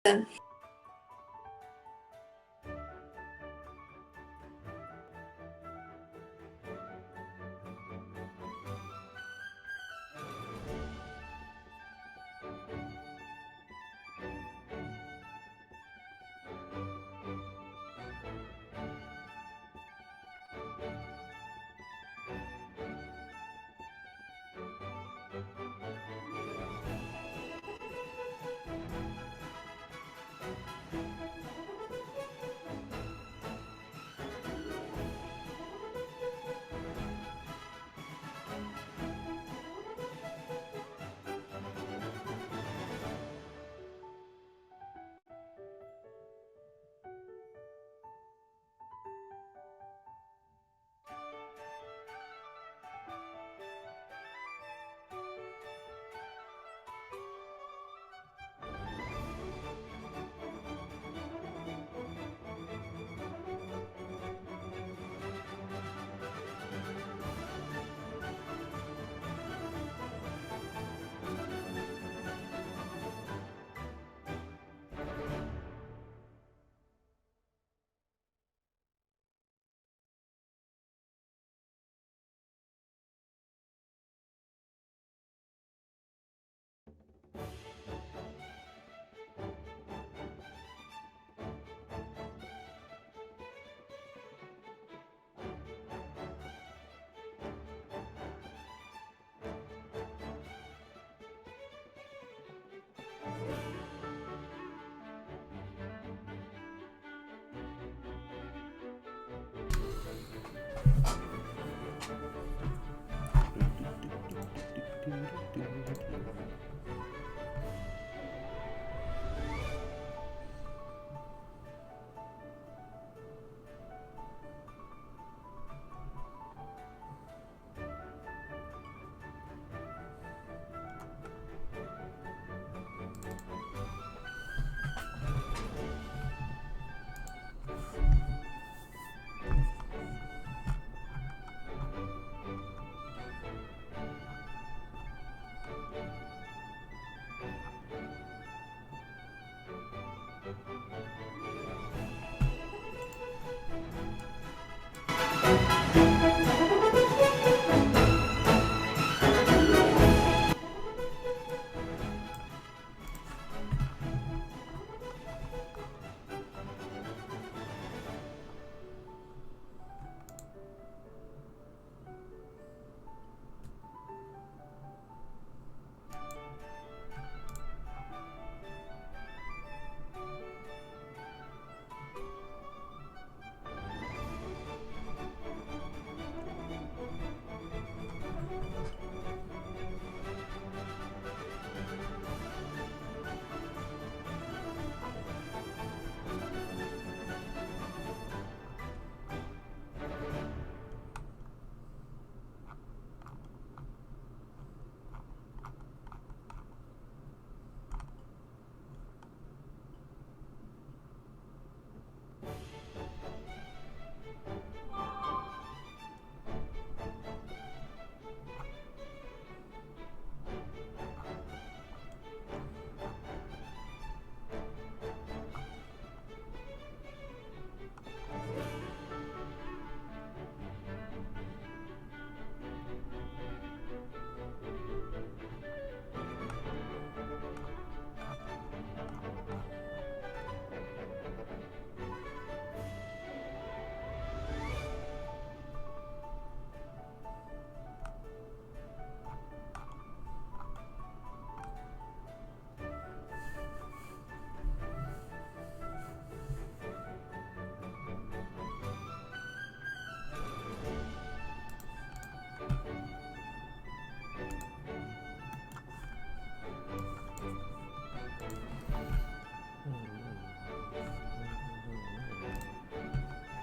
them.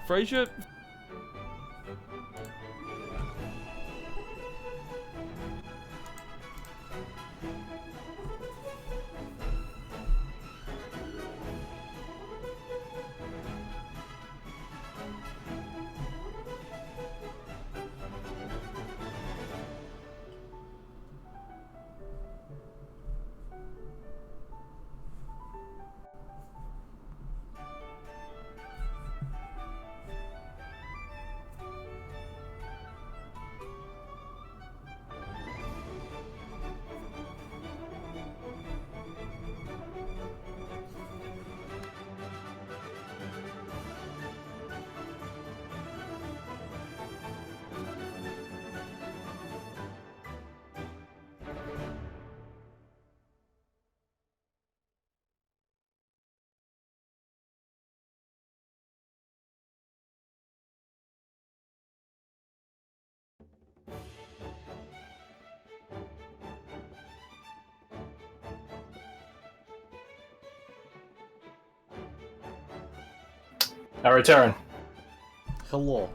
Frasier. I return. Hello.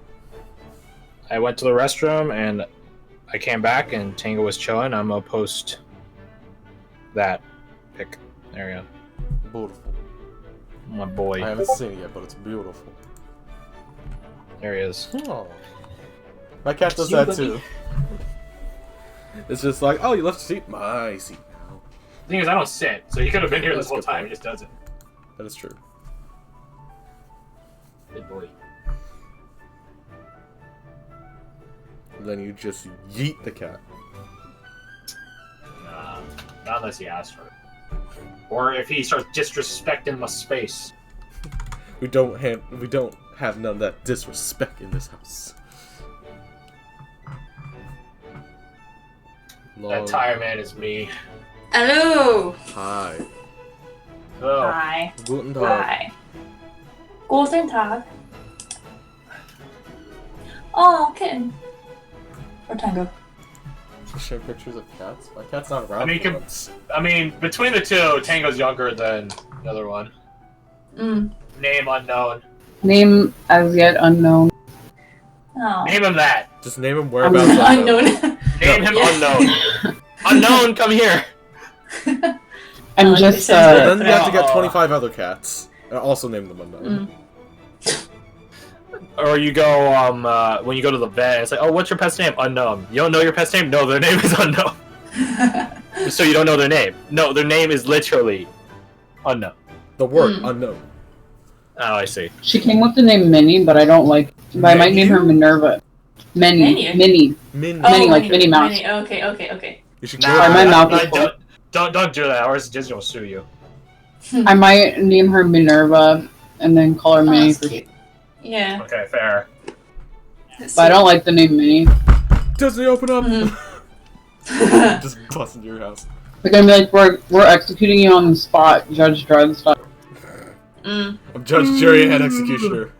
I went to the restroom and I came back and Tango was chilling. I'm gonna post that pic. There you go. Beautiful. My boy. I haven't seen it yet, but it's beautiful. There he is. Oh. My cat does that too. It's just like, oh, you left the seat? My seat now. The thing is, I don't sit, so he could have been here That's this whole good time. point. He just doesn't. That is true. Good boy. Then you just yeet the cat. Not unless he asks for it. Or if he starts disrespecting my space. We don't have none of that disrespect in this house. That tire man is me. Hello. Hi. Oh. Hi. Guten Tag. Hi. Guten Tag. Oh, kitten. Or Tango. Show pictures of cats. My cat's not around. I mean, between the two, Tango's younger than the other one. Mm. Name unknown. Name as yet unknown. Oh. Name him that. Just name him whereabouts. Unknown. Name him unknown. Unknown, come here. I'm just Then you have to get 25 other cats and also name them unknown. Or you go, when you go to the vet, it's like, oh, what's your pet's name? Unknown. You don't know your pet's name? No, their name is unknown. So you don't know their name. No, their name is literally unknown. The word unknown. Oh, I see. She came with the name Minnie, but I don't like. But I might name her Minerva. Minnie. Minnie. Minnie, like Minnie Mouse. Minnie. Okay. You should Or my mouth is full. don't do that, or else Disney will sue you. I might name her Minerva and then call her Minnie. That's cute. Yeah. Okay, fair. But I don't like the name Minnie. Disney, open up! Just bust into your house. They're gonna be like, we're executing you on the spot, Judge Dredd style. I'm Judge, Jury, and Executioner.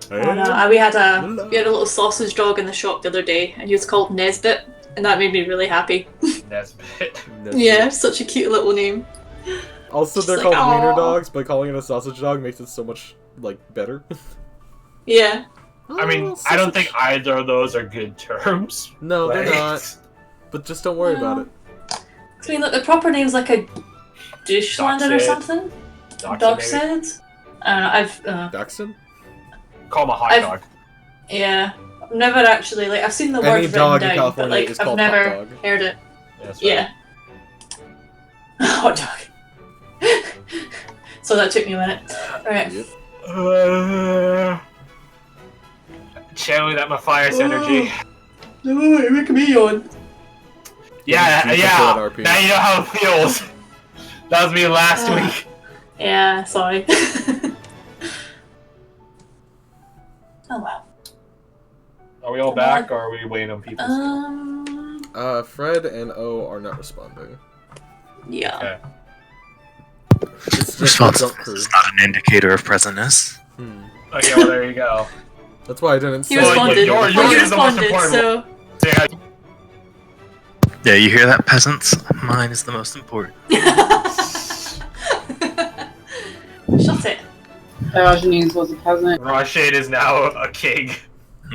Oh no, we had a little sausage dog in the shop the other day, and he was called Nesbit, and that made me really happy. Nesbit. Yeah, such a cute little name. Also, they're Just like, called wiener aw. dogs, but calling it a sausage dog makes it so much, like, better. Yeah. I mean, I don't think either of those are good terms. No, they're Like- not. But just don't worry about it. I mean, look, the proper name's like a Douchelander or Dachshund. something? Dachshund, Dachshund? I don't know, Daxton? Call him a hot dog. yeah. I've never actually, like, I've seen the word Any written dog in down, but, California like, is I've called hot never dog. heard it. That's right. Yeah. Hot dog. So that took me a minute. Right. Yep. Channeling that Matthias energy. No, you're making me yawn. Yeah. RP. Now you know how it feels. That was me last week. Yeah, sorry. Oh wow. Are we all back, or are we waiting on people? Fred and O are not responding. Yeah. Okay. It's just Responsiveness is not an indicator of presentness. Okay, well there you go. That's why I didn't say He responded. yours Well, he is the most responded, important so... Yeah, you hear that, peasants? Mine is the most important. Shut it. Diogenes was a peasant. Rashid is now a king.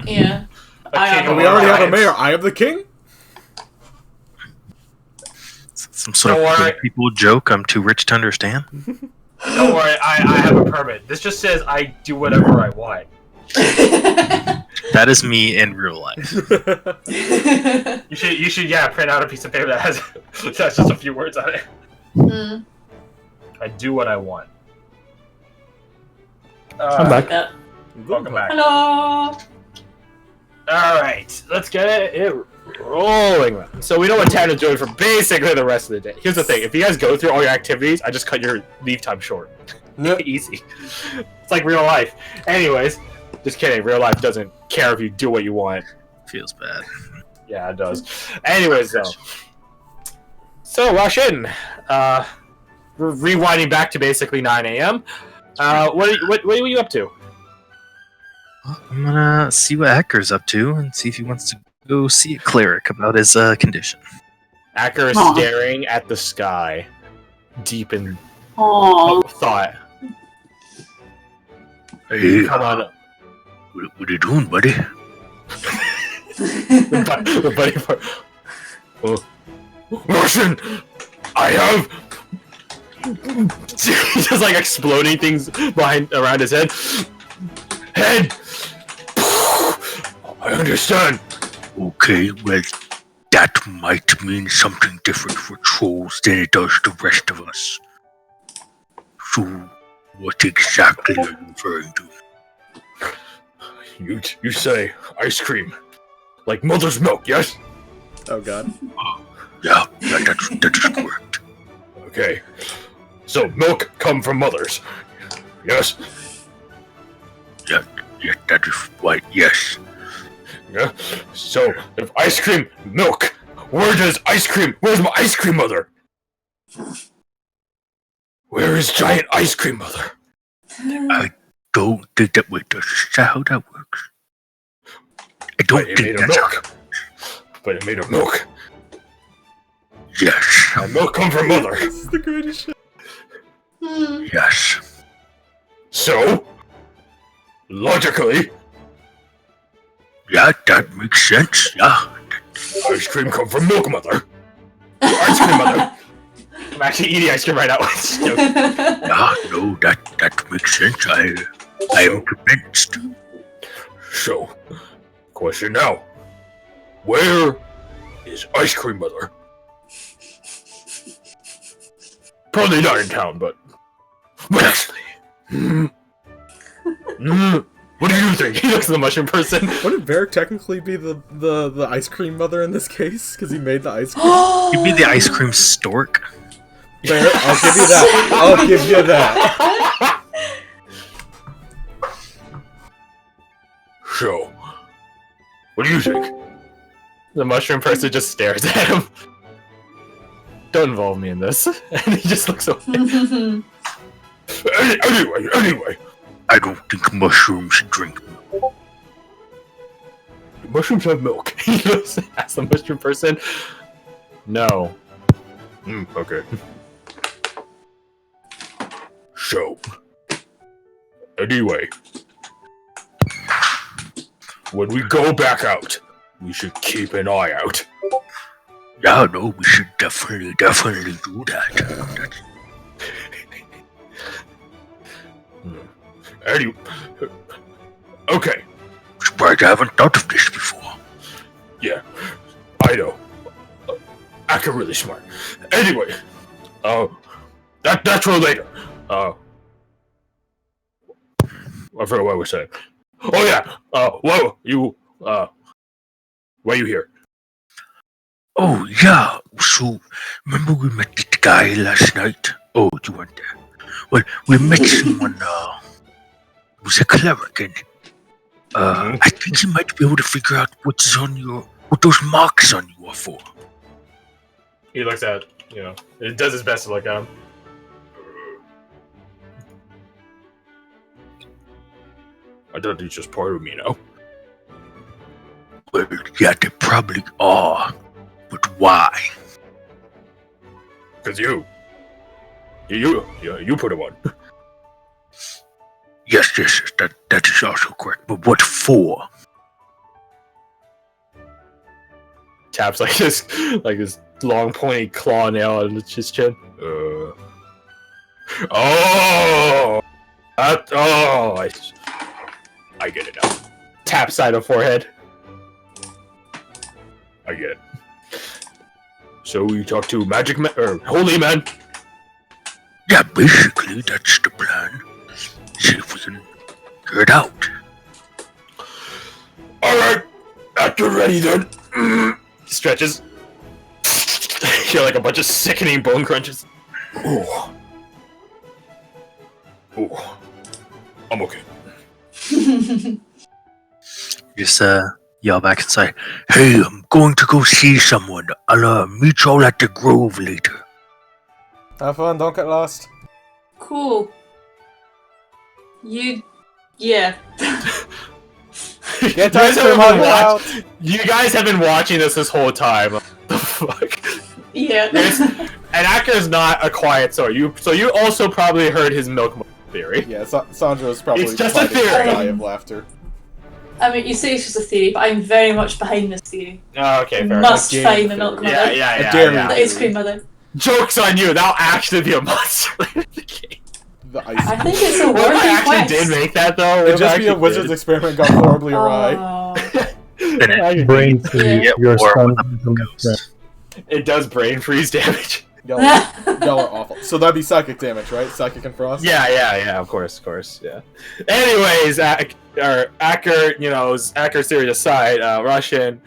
Yeah. A king But of we already have a lives. mayor. I am the king? Some sort Don't of worry. people joke I'm too rich to understand. Don't worry, I have a permit. This just says I do whatever I want. That is me in real life. You should, yeah, print out a piece of paper that has that's just a few words on it. I do what I want. I'm back. Welcome back. Hello. Alright, let's get it rolling. So we know what Tan is doing for basically the rest of the day. Here's the thing, if you guys go through all your activities, I just cut your leave time short. Easy. It's like real life. Anyways, just kidding, real life doesn't care if you do what you want. Feels bad. Yeah, it does. Anyways, though. So, rush in. We're rewinding back to basically 9 a.m. What are you up to? Well, I'm gonna see what Acker's up to and see if he wants to go see a cleric about his condition. Acker is Aw. staring at the sky, deep in Aww. thought. Hey, Come on. what are you doing, buddy? The buddy part. Russian! I have... Just like exploding things around his head. Head! I understand. Okay, well, that might mean something different for trolls than it does the rest of us. So, what exactly are you referring to? You say ice cream. Like mother's milk, yes? Oh god. Yeah, that is correct. Okay. So milk come from mothers. Yes? Yeah, that is right, yes. Yeah? So if ice cream, milk, where's my ice cream mother? Where is giant ice cream mother? I don't think that way. Is that how that works? I don't think that's how that works. But it made of milk. Yes. And milk come from mother. This is the greatest shit. Yes. So, logically, Yeah, that makes sense. Yeah. ice cream come from milk mother. Ice cream mother. I'm actually eating ice cream right now. Yeah, no, that makes sense. I am convinced. So, question now. Where is ice cream mother? Probably not in town, but actually. What do you think? He looks at the mushroom person. Wouldn't Varric technically be the ice cream mother in this case? Because he made the ice cream? You'd be the ice cream stork. Fair, I'll give you that. I'll give you that. So, what do you think? The mushroom person just stares at him. Don't involve me in this. And he just looks away. Anyway. I don't think mushrooms drink milk. Mushrooms have milk. He looks at the mushroom person. No. Okay. So, anyway, when we go back out, we should keep an eye out. Yeah, no, we should definitely do that. Anyway, okay. Surprised I haven't thought of this before. Yeah, I know. Acting really smart. Anyway, that's for later. I forgot what I was saying. Oh yeah. Whoa, you. Why are you here? Oh, yeah. So, remember we met the guy last night? Oh, you weren't there. Well, we met someone, was a cleric, and, I think he might be able to figure out what those marks on you are for. He looks at, it does his best to look at him. I thought he's just part of me now. Well, yeah, they probably are. But why? Because you put him on. Yes, that is also correct. But what for? Taps like this long pointy claw nail on his chin. I get it now. Tap side of forehead. I get it. So we talk to magic man or holy man. Yeah, basically that's the plan. See if we can figure it out. All right, after ready then. Stretches. You hear like a bunch of sickening bone crunches. Oh, I'm okay. Just yell back and say, "Hey, I'm going to go see someone. I'll meet y'all at the Grove later." Have fun, don't get lost. Cool. Yeah. Get ice cream on your out. You guys have been watching this whole time. What the fuck? Yeah. An actor is not a quiet soul. So you also probably heard his milk. theory. Yeah, Sandra's probably It's just a fighting theory. die of laughter. I mean, you say it's just a theory, but I'm very much behind this theory. Oh, okay, fair Must enough. find the Game milk theory. mother. Yeah. The ice cream mother. Joke's on you. That'll actually be a monster. The ice I think it's a What if I working actually quest. did make that though? What It'd if just I be a actually wizard's did? experiment gone horribly awry. Then Brain freeze. Yeah, Your or son with a becomes ghost. It does brain freeze damage. Y'all are awful. So that'd be psychic damage, right? Psychic and frost? Yeah, of course, yeah. Anyways, Acker, Acker's theory aside, Russian,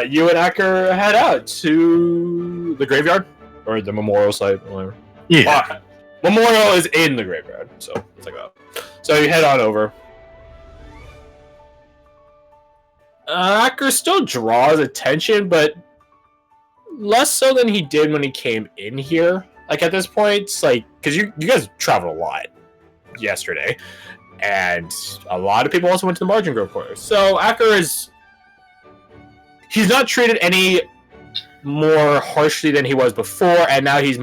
you and Acker head out to the graveyard? Or the memorial site, whatever. Yeah. Memorial is in the graveyard, so it's like that. So you head on over. Acker still draws attention, but less so than he did when he came in here. Like at this point, it's like because you guys traveled a lot yesterday, and a lot of people also went to the Margin Grove quarters. So Acker he's not treated any more harshly than he was before, and now he's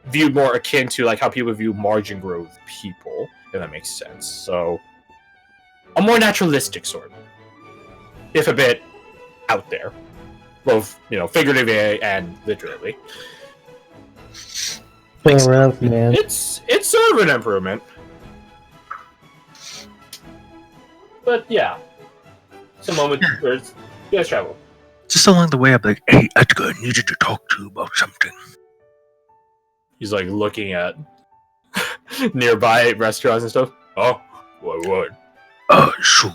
viewed more akin to like how people view Margin Grove people, if that makes sense. So a more naturalistic sort, if a bit out there. Both, figuratively and literally. Fair enough, man. It's sort of an improvement. But yeah. Some moments where you guys travel. Just along the way, I'm like, hey, Edgar, I needed to talk to you about something. He's like looking at nearby restaurants and stuff. Oh, what? So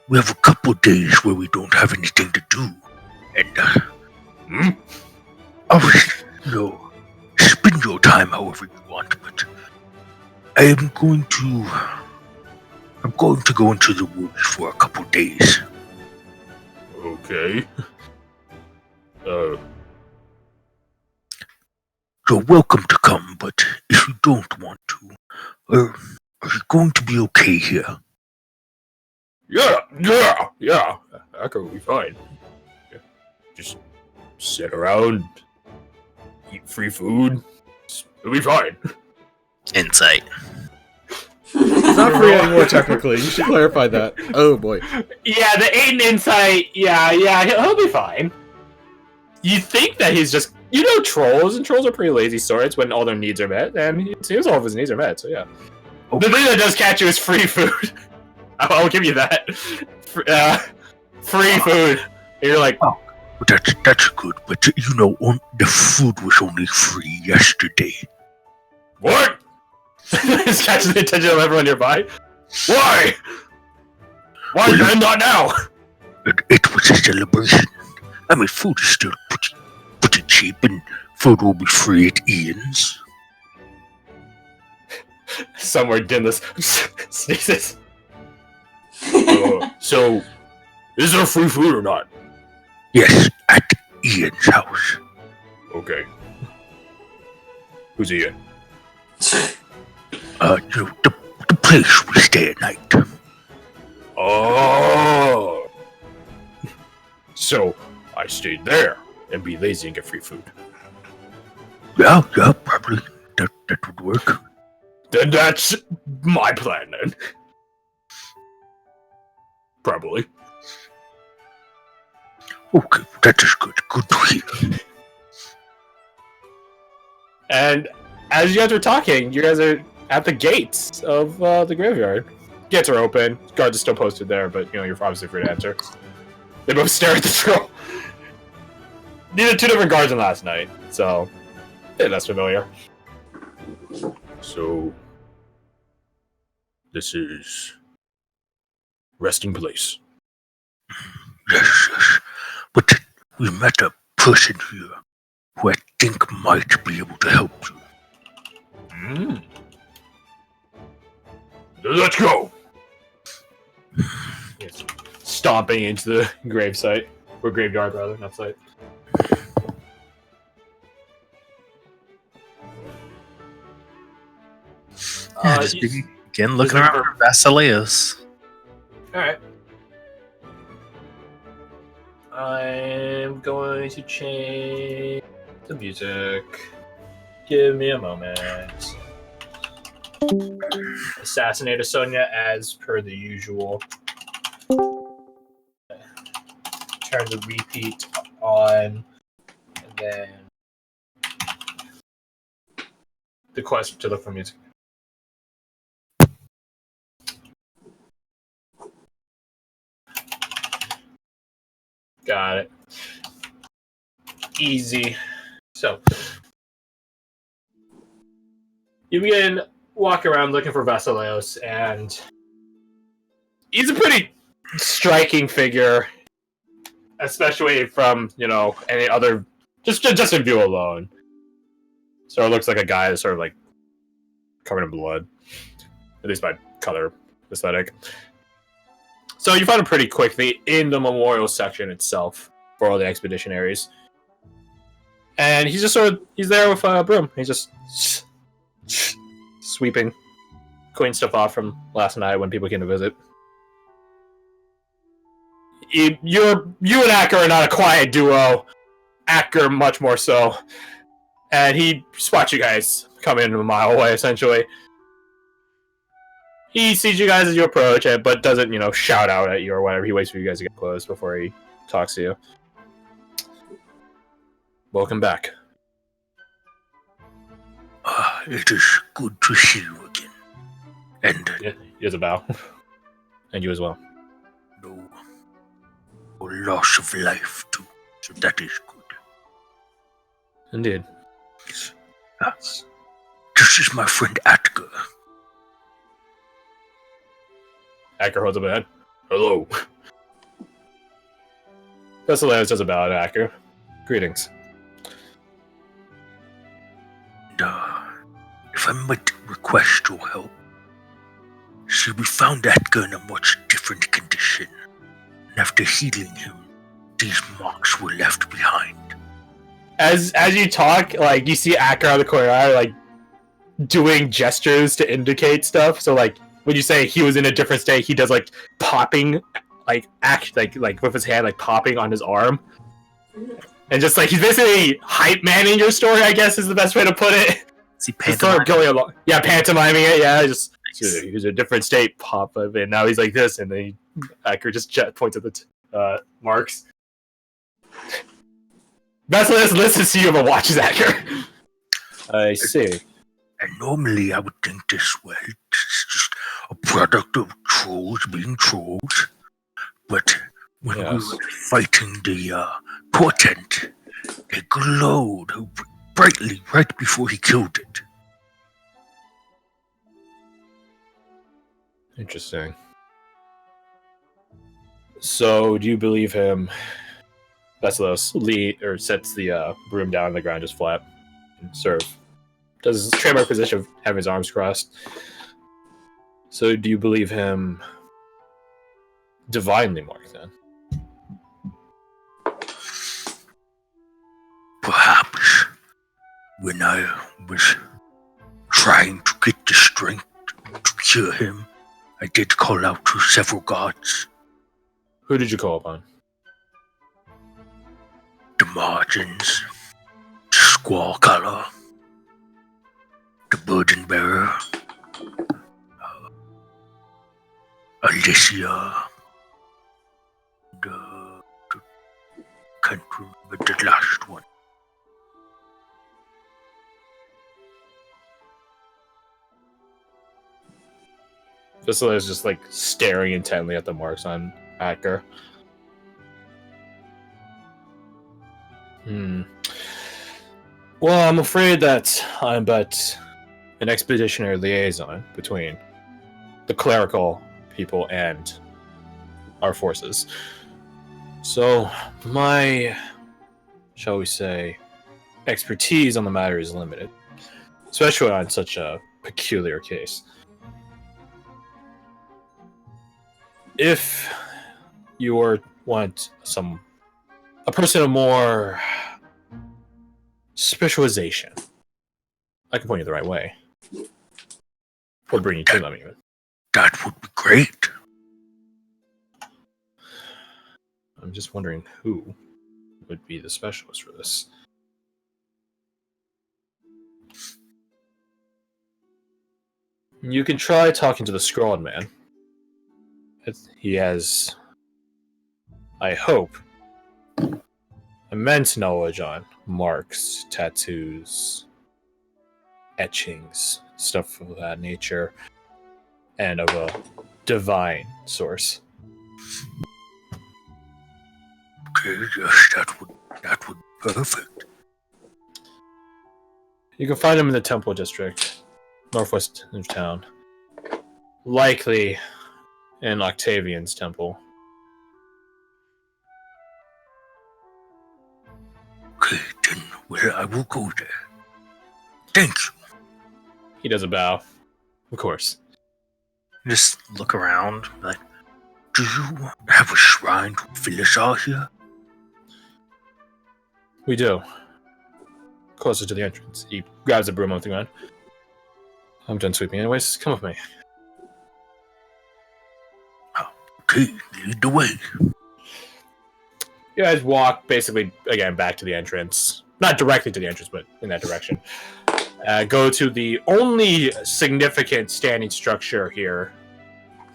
we have a couple days where we don't have anything to do. And, obviously, spend your time however you want, but I'm going to go into the woods for a couple days. Okay. You're welcome to come, but if you don't want to, are you going to be okay here? Yeah. That could be fine. Just sit around, eat free food. It'll be fine. Insight. It's not free anymore, technically. You should clarify that. Oh, boy. Yeah, the Aiden insight. Yeah, he'll be fine. You think that he's just, trolls, and trolls are pretty lazy sorts when all their needs are met, and it seems all of his needs are met. So yeah, the thing that does catch you is free food. I'll give you that. Free food. And you're like, oh, that's good, but the food was only free yesterday. what? This catches the attention of everyone nearby. Why? Why then not now? It was a celebration. I mean, food is still pretty cheap, and food will be free at Ian's. Somewhere Dinless sneezes. So, is there free food or not? Yes, at Ian's house. Okay. Who's Ian? The place we stay at night. Oh. So, I stayed there and be lazy and get free food. Yeah, probably. That would work. Then that's my plan then. Probably. Okay, that is good. Good to hear. And as you guys are talking, you guys are at the gates of the graveyard. Gates are open. Guards are still posted there, but you're obviously free to enter. They both stare at the scroll. These are two different guards than last night, so that's familiar. So this is resting place. Yes. But we met a person here who I think might be able to help you. Let's go. Yes. Stomping into the gravesite, or graveyard rather, not site. Just begin looking around for Basileus. Alright. I'm going to change the music. Give me a moment. assassinated Sonya as per the usual. Turn the repeat on, and then the quest to look for music. Got it. Easy. So, you begin walking around looking for Vasileos, and he's a pretty striking figure, especially from, any other, just in view alone. So it looks like a guy that's sort of like covered in blood, at least by color aesthetic. So you find him pretty quickly in the memorial section itself for all the expeditionaries. And he's just he's there with a broom. He's just sweeping, cleaning stuff off from last night when people came to visit. You and Acker are not a quiet duo. Acker much more so. And he spots you guys coming in a mile away, essentially. He sees you guys as you approach, but doesn't, shout out at you or whatever. He waits for you guys to get close before he talks to you. Welcome back. It is good to see you again. And Yeah, he does a bow. And you as well. no loss of life too. So that is good. Indeed. This is my friend Atger. Acker holds up a head. Hello. Vasileos does a bow to Acker. Greetings. And, if I might request your help. See, we found Atger in a much different condition. And after healing him, these marks were left behind. As you talk, you see Acker on the corner, doing gestures to indicate stuff. So, when you say he was in a different state, he does, popping, with his hand, popping on his arm. And just, he's basically hype manning your story, I guess is the best way to put it. Is he Just sort of going along. Yeah, pantomiming it, yeah. He was in a different state, pop up, and now he's like this, and then Acker just points at the marks. Vasileos listens to you but watches Acker. I see. And normally I would think this way. It's just a product of trolls being trolls. But when we were fighting the portent, it glowed brightly right before he killed it. Interesting. So, do you believe him? Vasileos sets the broom down on the ground just flat and sort of does his trademark position of having his arms crossed. So, do you believe him divinely marked then? Perhaps when I was trying to get the strength to cure him, I did call out to several gods. Who did you call upon? The Margins, the Squall Color, the Burden Bearer, Alicia, can't remember the last one. Vasileos is just staring intently at the marks on Acker. Well, I'm afraid that I'm but an expeditionary liaison between the clerical people and our forces. So, my, shall we say, expertise on the matter is limited, especially on such a peculiar case. If you want a person of more specialization, I can point you the right way. Or bring you to them even. That would be great. I'm just wondering who would be the specialist for this. You can try talking to the scrawled man. He has, I hope, immense knowledge on marks, tattoos, etchings, stuff of that nature, and of a divine source. Okay, yes, that would be perfect. You can find him in the Temple District, northwest of town. Likely in Octavian's temple. Okay, then, well, I will go there. Thank you. He does a bow. Of course. Just look around. Like, Do you have a shrine to Phyllisar here? We do. Closer to the entrance. He grabs a broom off the ground. I'm done sweeping anyways. Come with me. Okay, lead the way. You guys walk basically again back to the entrance. Not directly to the entrance, but in that direction. Go to the only significant standing structure here.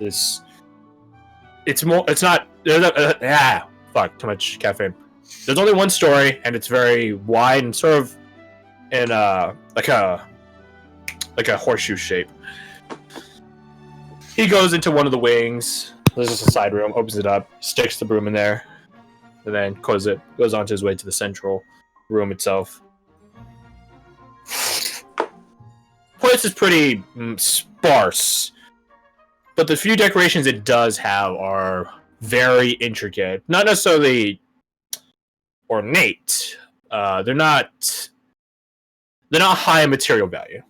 It's not. Fuck, too much caffeine. There's only one story, and it's very wide and sort of in like a horseshoe shape. He goes into one of the wings. There's just a side room. Opens it up, sticks the broom in there, and then closes it. Goes on to his way to the central room itself. Place is pretty sparse, but the few decorations it does have are very intricate. Not necessarily ornate. They're not high in material value.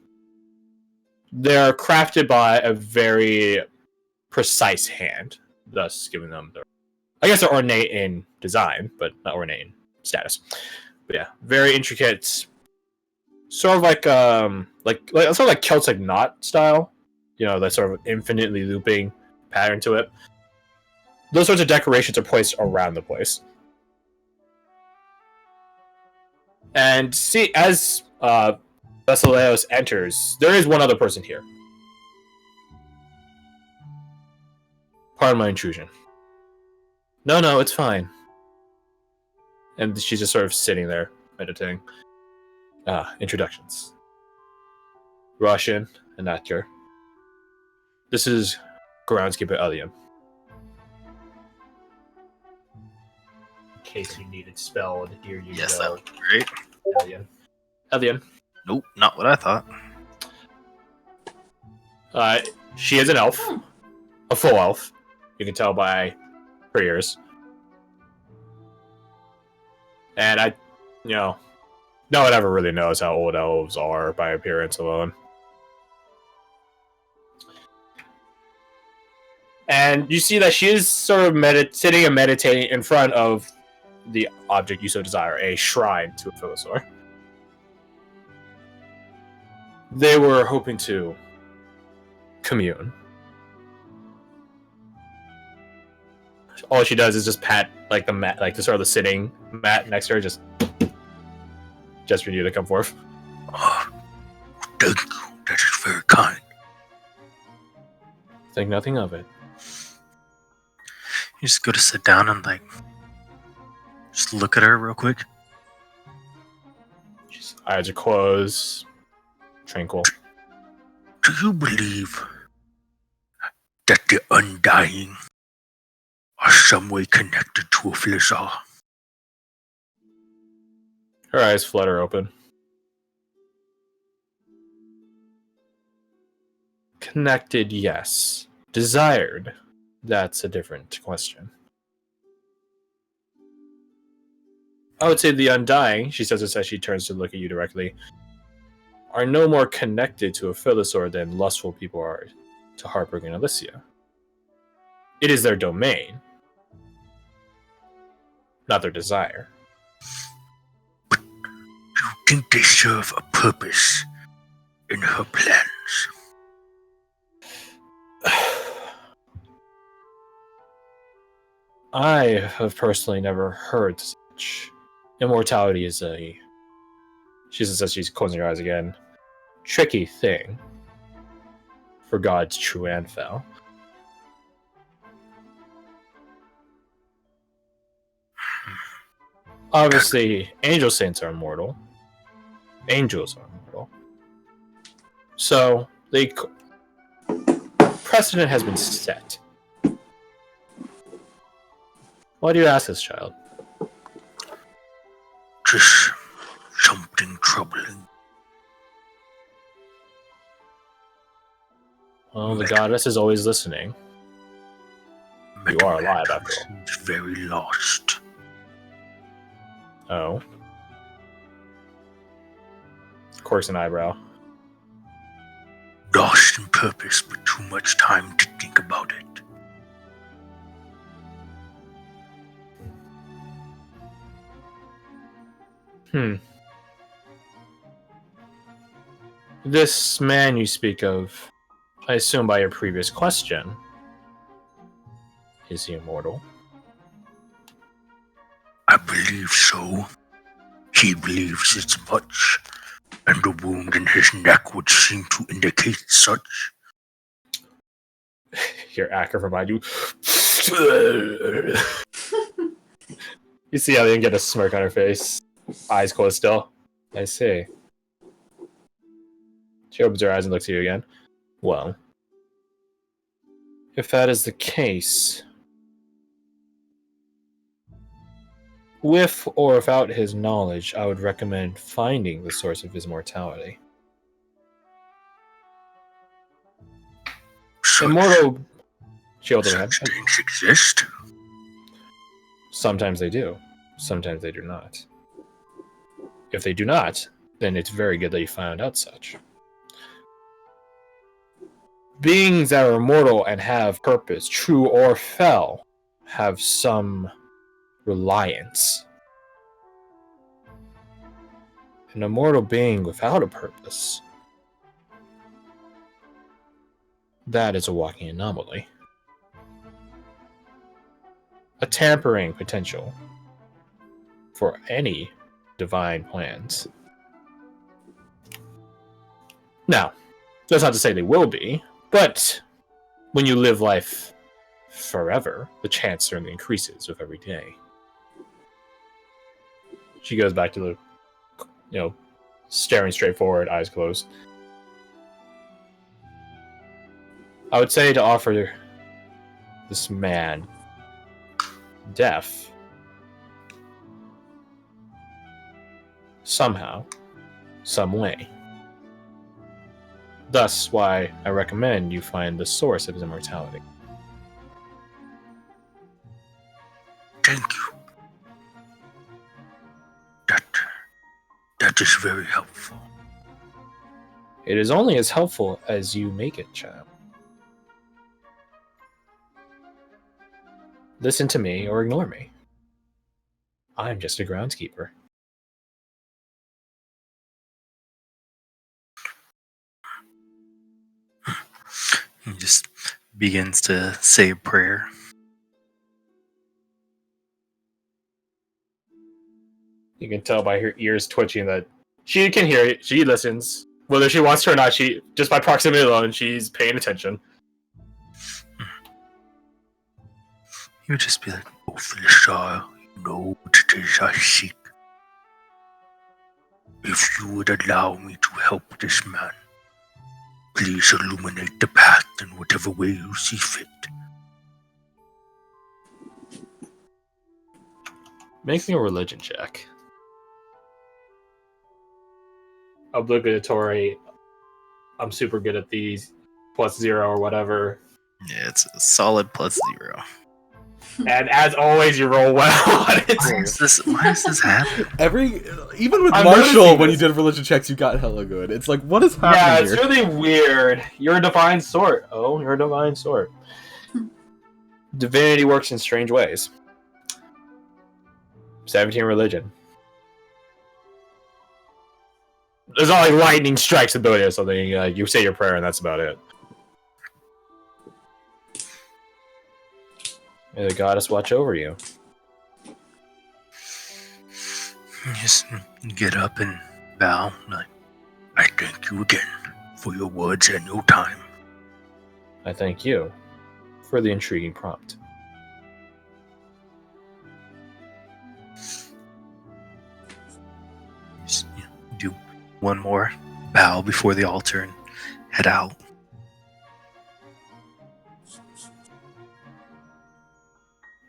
They're crafted by a very precise hand, thus giving them I guess they're ornate in design, but not ornate in status. But yeah, very intricate, sort of like sort of like Celtic knot style. You know, that sort of infinitely looping pattern to it. Those sorts of decorations are placed around the place. And see, as Basileos enters, there is one other person here. Pardon my intrusion. No, it's fine. And she's just sort of sitting there, meditating. Introductions. Russian and actor. This is groundskeeper Elian. In case you need it spelled, here you yes, go. that would be great. Elian. Nope, not what I thought. She is an elf. A full elf. You can tell by her ears. And no one ever really knows how old elves are by appearance alone. And you see that she is sort of sitting and meditating in front of the object you so desire, a shrine to a Phyllisar. They were hoping to commune. All she does is just pat like the mat, like the sort of the sitting mat next to her, just for you to come forth. Oh, thank you. That is very kind. Think nothing of it. You just go to sit down and just look at her real quick. Eyes are closed, tranquil. Do you believe that the Undying are some way connected to a Phyllisar? Her eyes flutter open. Connected, yes. Desired, that's a different question. I would say the Undying, she says this as she turns to look at you directly, are no more connected to a Phyllisar than lustful people are to Harburg and Alicia. It is their domain, not their desire. But you think they serve a purpose in her plans? I have personally never heard such. Immortality is she says as she's closing her eyes again, tricky thing. for gods true and fell. Obviously, angel saints are immortal. Angels are immortal. So, precedent has been set. Why do you ask this, child? Just something troubling. Well, the goddess is always listening. You are alive, after all. Seems very lost. Oh. Of course, an eyebrow. Lost in purpose, but too much time to think about it. This man you speak of, I assume by your previous question, is he immortal? I believe so. He believes as much, and the wound in his neck would seem to indicate such. Your actor behind you. You see how they didn't get a smirk on her face? Eyes closed still. I see. She opens her eyes and looks at you again. Well, if that is the case, with or without his knowledge, I would recommend finding the source of his mortality. Immortal. She holds her head. Such things exist? Sometimes they do. Sometimes they do not. If they do not, then it's very good that you found out such. Beings that are immortal and have purpose, true or fell, have some reliance. An immortal being without a purpose, that is a walking anomaly. A tampering potential for any divine plans. Now, that's not to say they will be, but when you live life forever, the chance certainly increases with every day. She goes back to the, staring straight forward, eyes closed. I would say to offer this man death somehow, some way. Thus why I recommend you find the source of his immortality. Thank you. That is very helpful. It is only as helpful as you make it, child. Listen to me or ignore me. I'm just a groundskeeper. He just begins to say a prayer. You can tell by her ears twitching that she can hear it. She listens. Whether she wants to or not, she just by proximity alone, she's paying attention. He would just be like, "Oh, Philistine, you know what it is I seek. If you would allow me to help this man, please illuminate the path in whatever way you see fit." Make me a religion check. Obligatory. I'm super good at these. +0 or whatever. Yeah, it's a solid +0. And as always, you roll well on it. Why is this happening? Even with I'm Marshall, noticing when you this. did religion checks, you got hella good. It's like, what is Yeah, happening it's here? really weird. You're a divine sort. Oh, you're a divine sort. Divinity works in strange ways. 17 religion. There's not like lightning strikes ability or something. You say your prayer and that's about it. May the goddess watch over you. Just get up and bow. Like, I thank you again for your words and your time. I thank you for the intriguing prompt. Just, do one more bow before the altar and head out.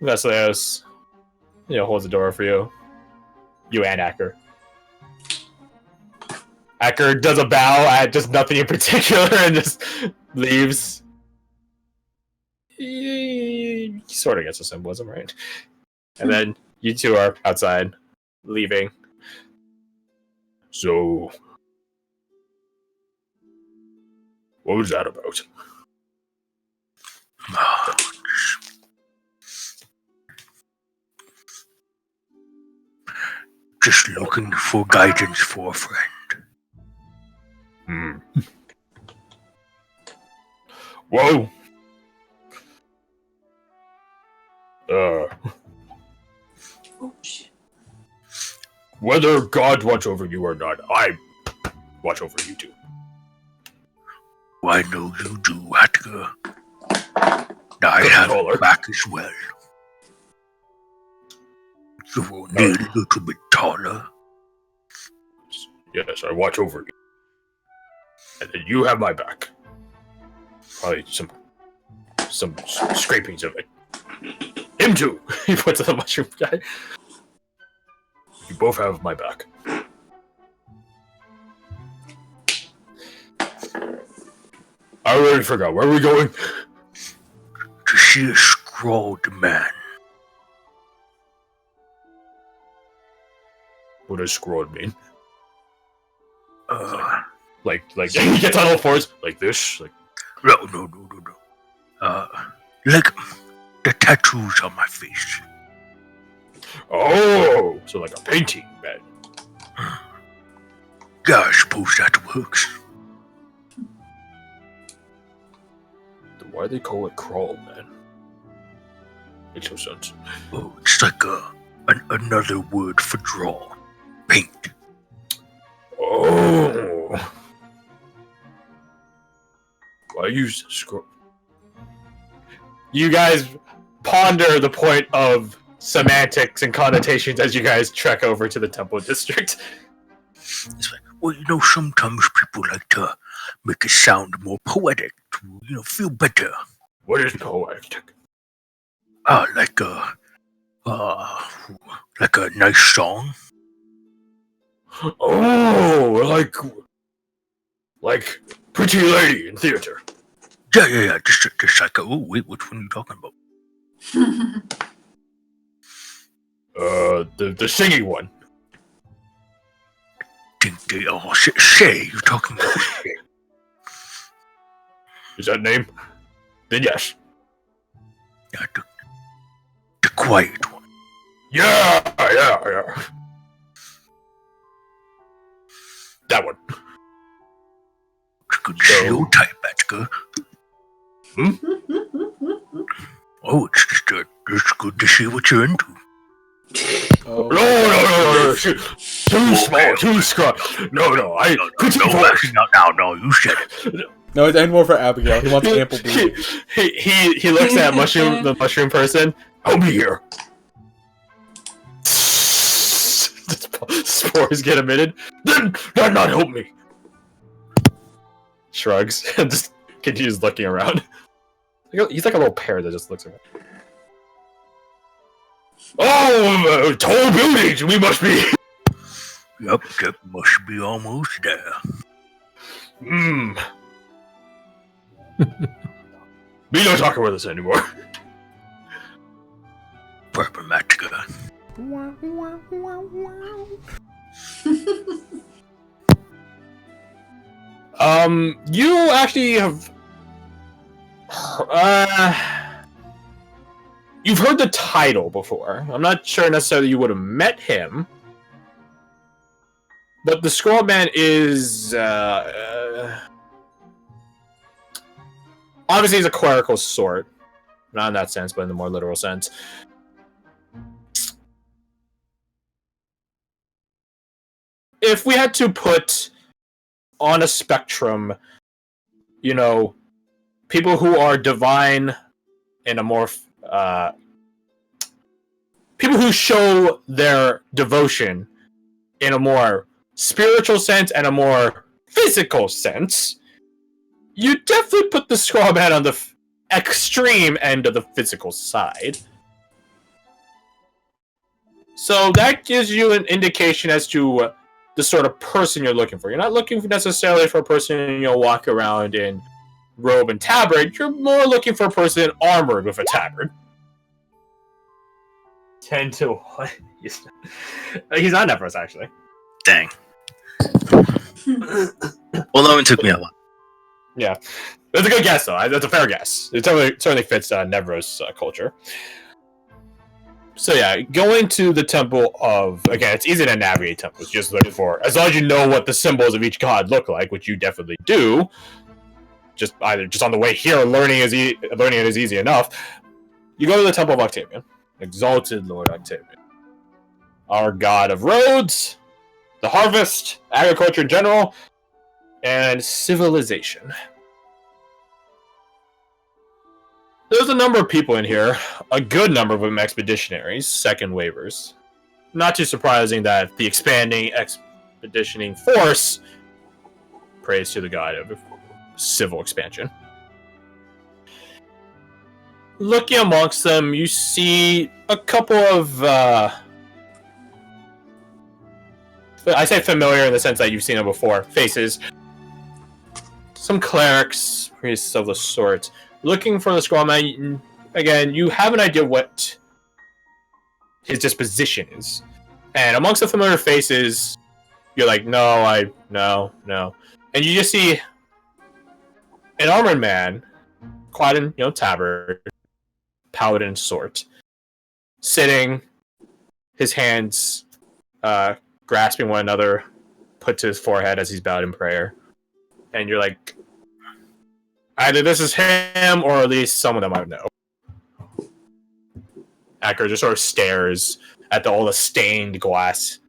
Vasileos, holds the door for you. You and Acker. Acker does a bow at just nothing in particular and just leaves. He sort of gets a symbolism, right? And then you two are outside, leaving. So, what was that about? Just looking for guidance for a friend. Whoa! Oh shit. Whether God watch over you or not, I watch over you too. I know you do, Attica. I have your back as well. You will need a little bit taller. Yes, I watch over you. And then you have my back. Probably some scrapings of it. Him too! He puts the mushroom guy. You both have my back. I already forgot. Where are we going? To see a scrawled man. What does scrawled mean? Like he gets on all fours like this, like No. Like the tattoos on my face. oh, so like a painting, man. Yeah, I suppose that works. Why do they call it crawl, man? Makes no sense. Oh, it's like another word for draw. Paint. Oh. Why use scroll? You guys ponder the point of semantics and connotations as you guys trek over to the Temple District. It's like, well, sometimes people like to make it sound more poetic to, feel better. What is poetic? Like a nice song. Oh, like Pretty Lady in theater. Yeah. Just like, oh, wait, which one are you talking about? The singing one. Shay, you're talking about Shay. Is that name? Then yes. Yeah, the quiet one. Yeah. That one. It's good to see your type, Attica. Oh, it's good to see what you're into. Oh. No. Too small, too scrawny. No. No, you said it. No, it's and more for Abigail. He wants ample booty. He looks at the mushroom person. I'll be here. Spores get emitted. Then that not help me. Shrugs and just continues looking around. He's like a little pear that just looks around. Oh, tall buildings. We must be. Yep, that must be almost there. Be not talking with us anymore. Problematica. You actually have. You've heard the title before. I'm not sure necessarily you would have met him. But the Scroll Man is, obviously he's a clerical sort. Not in that sense, but in the more literal sense. If we had to put on a spectrum, people who are divine in a more people who show their devotion in a more spiritual sense and a more physical sense, you definitely put the Scrawlman on the extreme end of the physical side. So that gives you an indication as to the sort of person you're looking for. You're not looking necessarily for a person you'll walk around in robe and tabard. You're more looking for a person armored with a tabard. 10 to 1. He's not Nevros, actually. Dang. Well, that one took me a lot. Yeah. That's a good guess, though. That's a fair guess. It certainly fits Nevros' culture. So yeah, going to the temple of... Again, it's easy to navigate temples. Just look for... As long as you know what the symbols of each god look like, which you definitely do, just on the way here, learning it is easy enough. You go to the temple of Octavian. Exalted Lord Octavian. Our god of roads, the harvest, agriculture in general, and civilization. There's a number of people in here, a good number of them expeditionaries, second waivers. Not too surprising that the expanding expeditioning force prays to the god of civil expansion. Looking amongst them, you see a couple of, I say familiar in the sense that you've seen them before, faces. Some clerics, priests of the sort. Looking for the Scrawlman, again, you have an idea what his disposition is. And amongst the familiar faces, you're like, no. And you just see an armored man, clad in, tabard, paladin sort, sitting, his hands grasping one another, put to his forehead as he's bowed in prayer. And you're like, either this is him, or at least someone that might know. Acker just sort of stares at all the stained glass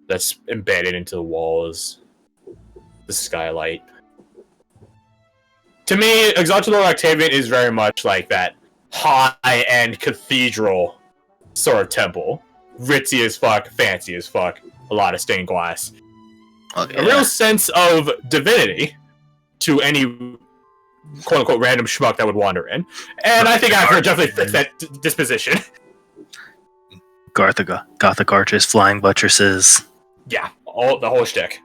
that's embedded into the walls, the skylight. To me, Exalted Lord Octavian is very much like that high-end cathedral sort of temple. Ritzy as fuck, fancy as fuck, a lot of stained glass. Okay. A real sense of divinity to any quote-unquote random schmuck that would wander in. And I think Acker definitely fits that disposition. Gothic arches, flying buttresses. Yeah, the whole shtick.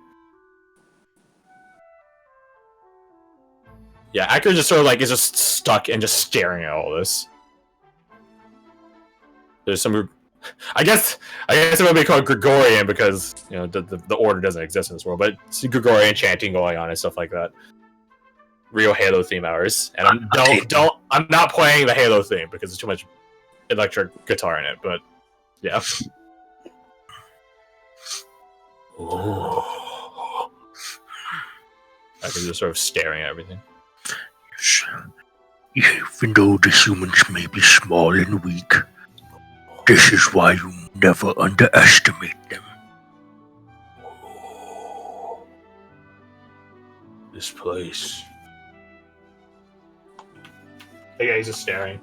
Yeah, Acker just sort of is just stuck and just staring at all this. There's some... I guess it would be called Gregorian because, the order doesn't exist in this world, but it's Gregorian chanting going on and stuff like that. Real Halo theme hours. And I'm not playing the Halo theme because there's too much electric guitar in it, but yeah. Oh. I can just sort of staring at everything. Even though the humans may be small and weak, this is why you never underestimate them. This place. Yeah, he's just staring.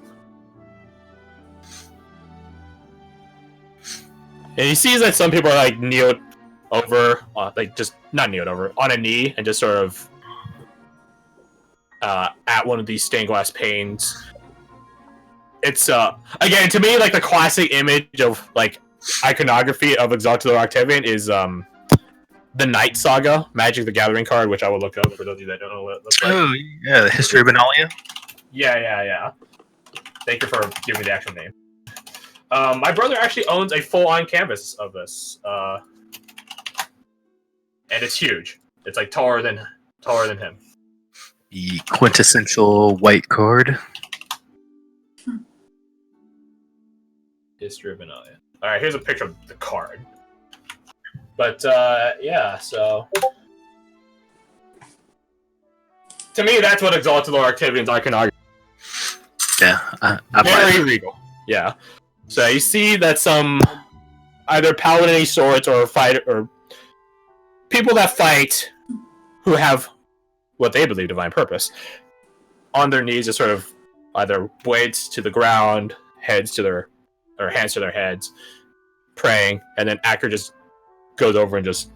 And he sees that some people are kneeled over, just not kneeled over, on a knee and just sort of at one of these stained glass panes. It's again, to me, the classic image of iconography of Exalted Lord Octavian is the Knight Saga, Magic the Gathering card, which I will look up for those of you that don't know what it looks like. Oh yeah, the History of Benalia. Yeah. Thank you for giving me the actual name. My brother actually owns a full-on canvas of this, and it's huge. It's taller than him. The quintessential white card. History of Benalia. All right, here's a picture of the card. But yeah, so to me, that's what Exalted Lord Octavian's iconography. Yeah, very regal. Yeah. So you see that some either paladin swords or fighter or people that fight who have what they believe divine purpose on their knees, just sort of either blades to the ground, hands to their heads, praying, and then Acker just goes over and just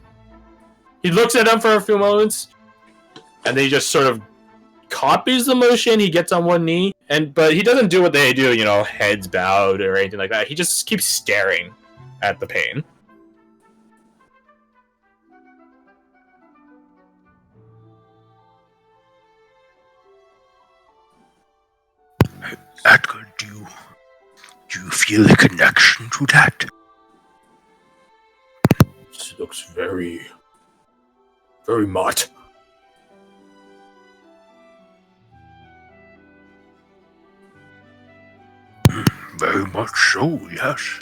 he looks at them for a few moments, and then he just sort of copies the motion. He gets on one knee, but he doesn't do what they do, heads bowed or anything like that. He just keeps staring at the pain. Edgar, do you feel a connection to that? It looks very, very much. Very much so, yes.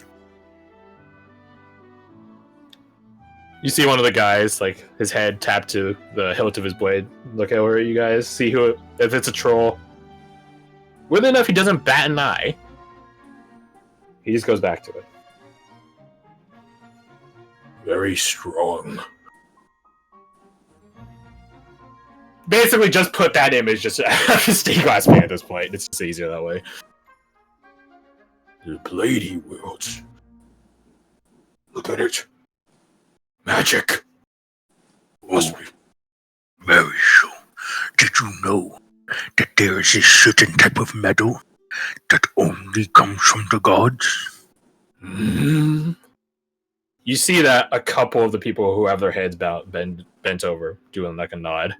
You see one of the guys, like, his head tapped to the hilt of his blade. Look over at you guys. See if it's a troll. Weirdly enough, he doesn't bat an eye. He just goes back to it. Very strong. Basically, just put that image just a stained glass man at this point. It's just easier that way. The blade he wields. Look at it. Magic. Must be. Very so. Did you know that there is a certain type of metal that only comes from the gods? Mm-hmm. You see that a couple of the people who have their heads bent over, doing like a nod.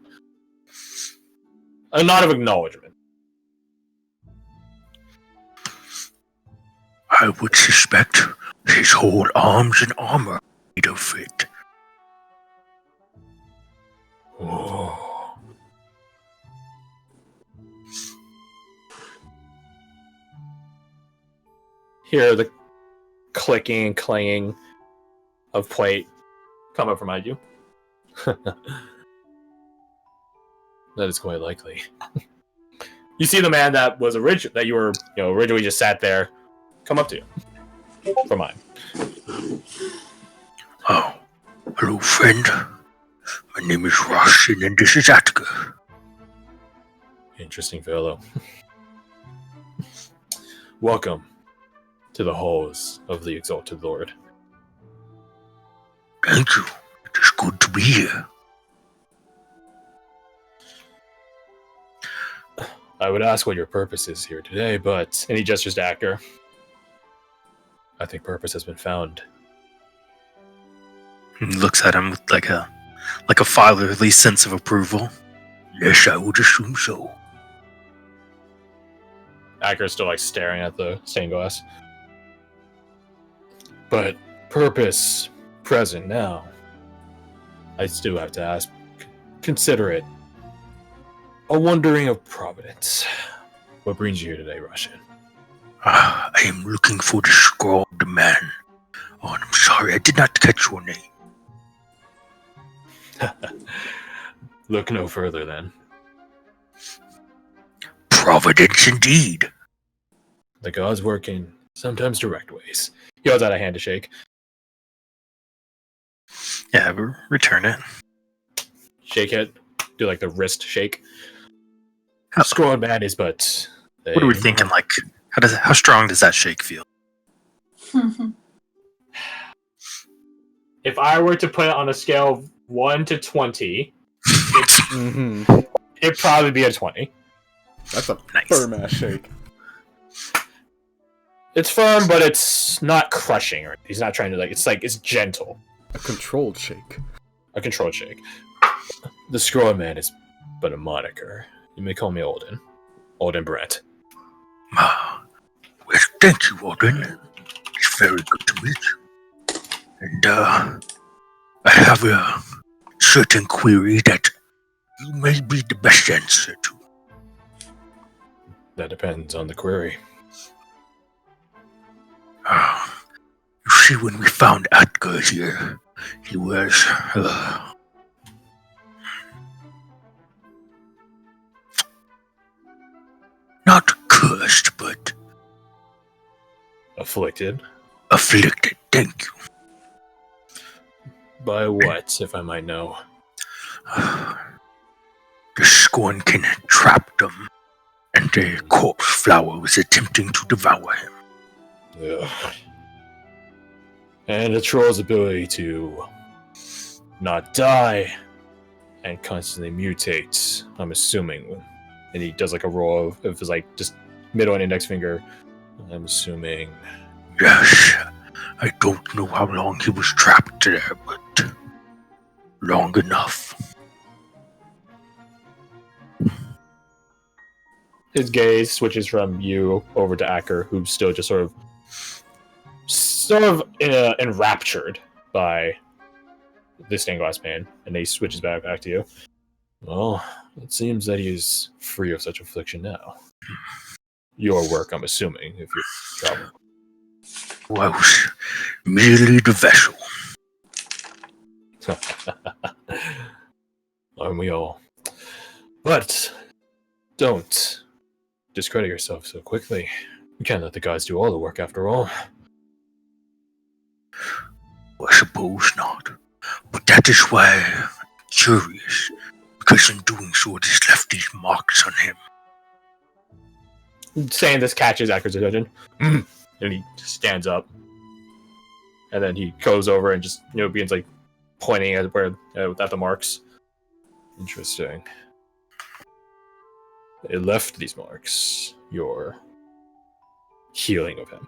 A nod of acknowledgement. I would suspect his whole arms and armor are made of it. Oh. Hear the clicking and clanging of plate come up from behind you. That is quite likely. You see the man that was that you were originally just sat there come up to you from mine. Oh, hello, friend. My name is Roshin, and this is Atker. Interesting fellow. Welcome to the halls of the Exalted Lord. Thank you. It is good to be here. I would ask what your purpose is here today, but... And he gestures to Acker. I think purpose has been found. He looks at him with like a fatherly sense of approval. Yes, I would assume so. Acker's still staring at the stained glass. But purpose present now. I still have to ask. Consider it a wondering of providence. What brings you here today, Russian? I am looking for the scrawled man. Oh, I'm sorry, I did not catch your name. Look no further, then. Providence indeed. The gods work in sometimes direct ways. He holds out a hand to shake. Yeah, return it. Shake it. Do the wrist shake. How, Scrawled man is but... what are we thinking? How strong does that shake feel? If I were to put it on a scale of 1 to 20, it'd probably be a 20. That's a Nice. firm ass shake. It's firm, but it's not crushing. Or he's not trying to it's gentle. A controlled shake. A controlled shake. The Scrawled Man is but a moniker. You may call me Olden. Olden Brent. Well, thank you, Alden. It's very good to meet you. And, I have a certain query that you may be the best answer to. That depends on the query. You see, when we found Atker here, he was, not cursed, but Afflicted? afflicted, thank you. By what, if I might know? The scorn can trap them that a corpse flower was attempting to devour him. Ugh. And a troll's ability to not die and constantly mutate, I'm assuming. And he does like a roll of his like just middle and index finger. I'm assuming. Yes, I don't know how long he was trapped there, but long enough. His gaze switches from you over to Acker, who's still just sort of enraptured by the stained glass man, and he switches back to you. Well, it seems that he's free of such affliction now. Your work, I'm assuming, if you're traveling. Well, merely the vessel. Aren't we all? But don't discredit yourself so quickly. We can't let the gods do all the work after all. I suppose not. But that is why I'm curious, because in doing so it has left these marks on him. Saying this catches Acker's attention. And he stands up. And then he goes over and just, begins like pointing at the marks. Interesting. It left these marks. Your healing of him.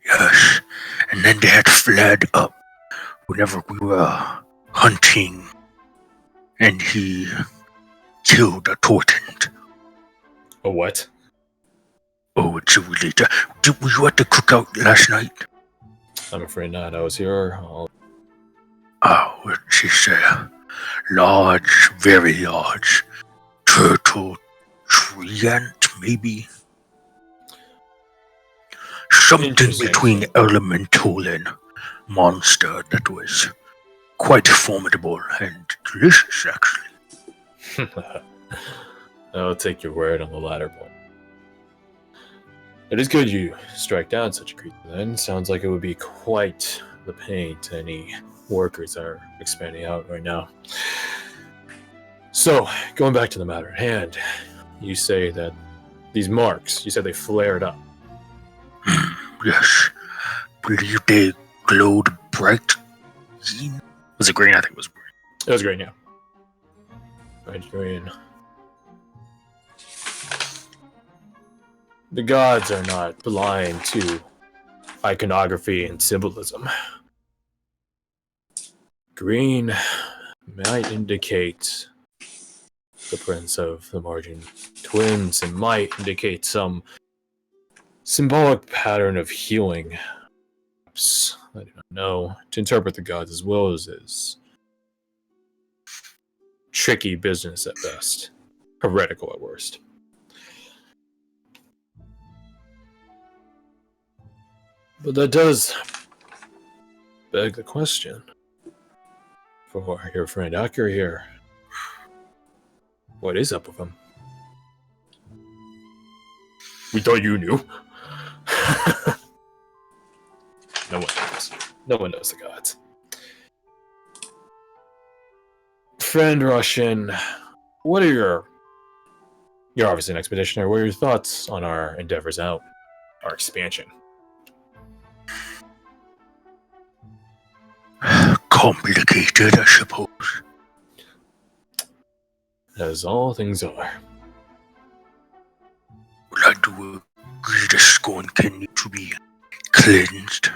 Yes, and then they had fled up whenever we were hunting, and he killed a tortent. A what? Oh, it's a related. Were you at the cookout last night? I'm afraid not. I was here. Oh, it's a large, very large turtle treant, maybe? Something between elemental and monster that was quite formidable and delicious, actually. I'll take your word on the latter point. It is good you strike down such a creature then. Sounds like it would be quite the pain to any workers that are expanding out right now. So, going back to the matter at hand, you say that these marks, you said they flared up. Yes. Believe they glowed bright green. Was it green? I think it was green. It was green, yeah. Bright green. The gods are not blind to iconography and symbolism. Green might indicate the presence of the Margin twins and might indicate some symbolic pattern of healing. Perhaps, I do not know. To interpret the gods as well as is tricky business at best. Heretical at worst. But that does beg the question for your friend Acker here. What is up with him? We thought you knew. No one knows. No one knows the gods. Friend Russian, what are you're obviously an expeditioner. What are your thoughts on our endeavors out? Our expansion? Complicated, I suppose. As all things are. Well, I do agree the scorn can need to be cleansed.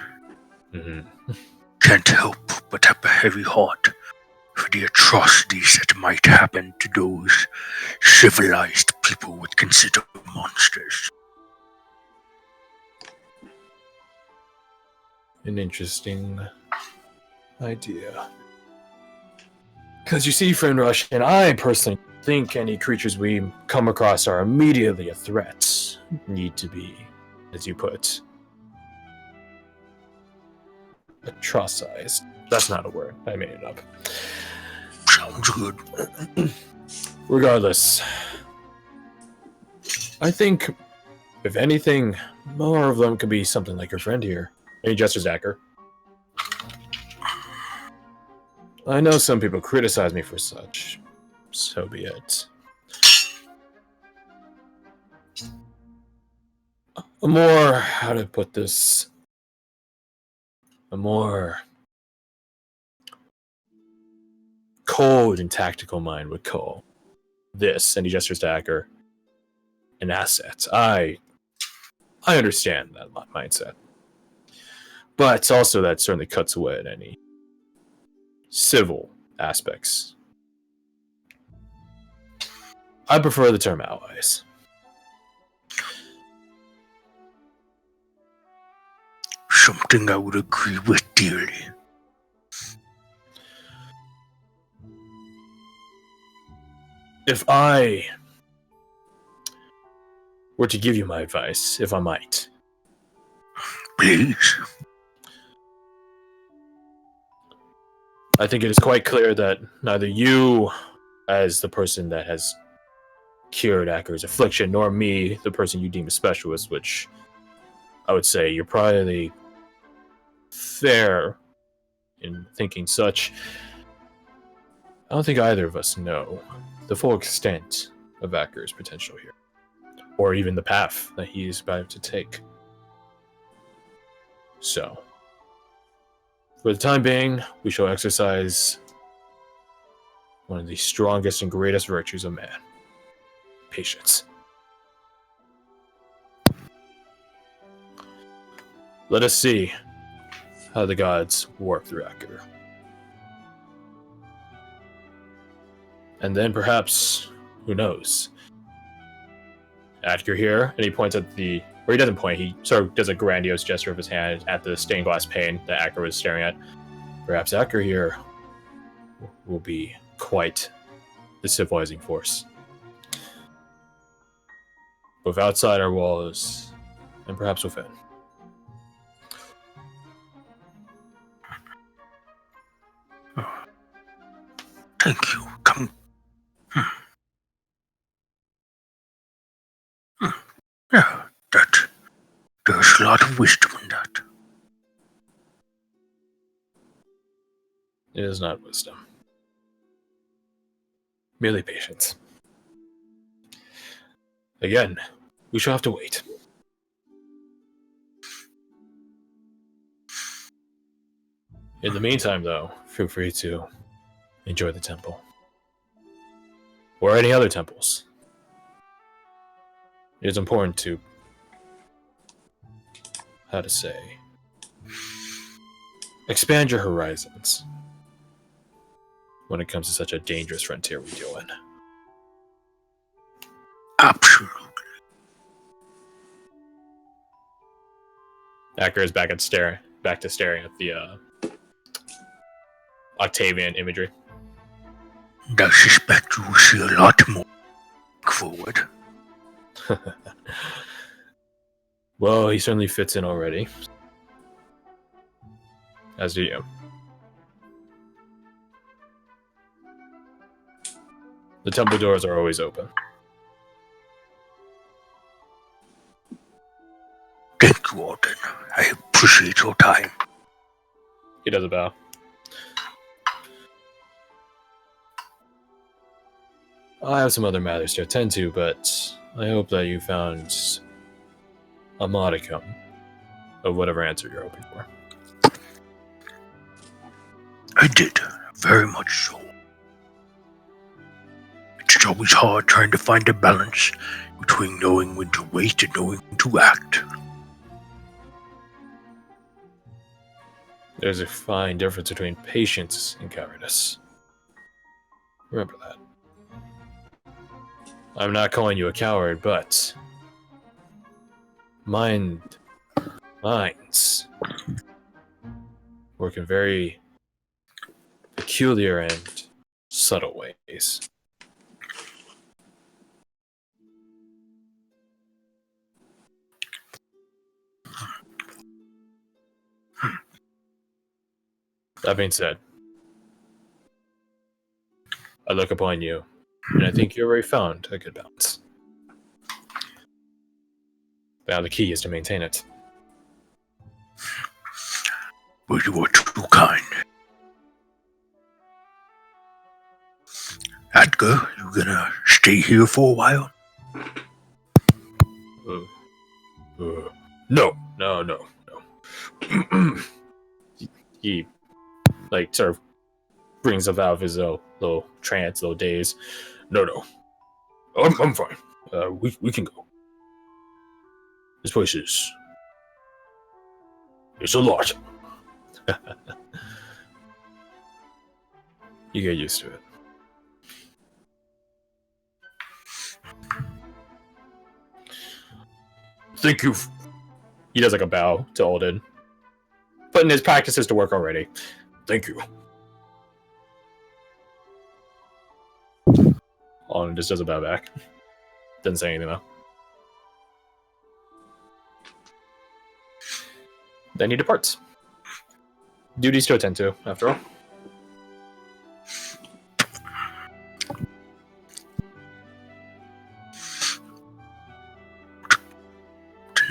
Mm-hmm. Can't help but have a heavy heart for the atrocities that might happen to those civilized people would consider monsters. An interesting idea. Because you see, friend Rush, and I personally think any creatures we come across are immediately a threat need to be, as you put, atrocized. That's not a word. I made it up. Sounds good. Regardless, I think, if anything, more of them could be something like your friend here. And he gestures Acker. I know some people criticize me for such. So be it. a more, how to put this, a more cold and tactical mind would call this, and he gestures to Acker, an asset. I understand that mindset. But also that certainly cuts away at any civil aspects. I prefer the term allies. Something I would agree with dearly. If I were to give you my advice, if I might. Please. I think it is quite clear that neither you, as the person that has cured Acker's affliction, nor me, the person you deem a specialist, which I would say you're probably fair in thinking such. I don't think either of us know the full extent of Acker's potential here, or even the path that he is about to take. So, for the time being, we shall exercise one of the strongest and greatest virtues of man: patience. Let us see how the gods work through Acker. And then perhaps, who knows? Acker here, and he points at the, or he doesn't point, he sort of does a grandiose gesture of his hand at the stained glass pane that Acker was staring at. Perhaps Acker here will be quite the civilizing force. Both outside our walls, and perhaps within. Thank you. Come. Yeah, there's a lot of wisdom in that. It is not wisdom. Merely patience. Again, we shall have to wait. In the meantime, though, feel free to enjoy the temple. Or any other temples. It is important to, how to say, expand your horizons when it comes to such a dangerous frontier we deal in. Absolutely. Acker is back to staring at the Octavian imagery. I suspect you will see a lot more forward. Well, he certainly fits in already. As do you. The temple doors are always open. Thank you, Alden. I appreciate your time. He does a bow. I have some other matters to attend to, but I hope that you found a modicum of whatever answer you're hoping for. I did, very much so. It's always hard trying to find a balance between knowing when to wait and knowing when to act. There's a fine difference between patience and cowardice. Remember that. I'm not calling you a coward, but minds work in very peculiar and subtle ways. That being said, I look upon you, and I think you already found a good balance. Now the key is to maintain it. Well, you are too kind. Edgar, you gonna stay here for a while? No. He, like, sort of brings up out of his little trance, little daze. No. I'm fine. We can go. This place is... It's a lot. You get used to it. Thank you. He does like a bow to Alden. Putting his practices to work already. Thank you. Alden just does a bow back. Doesn't say anything though. Then he departs. Duties to attend to, after all.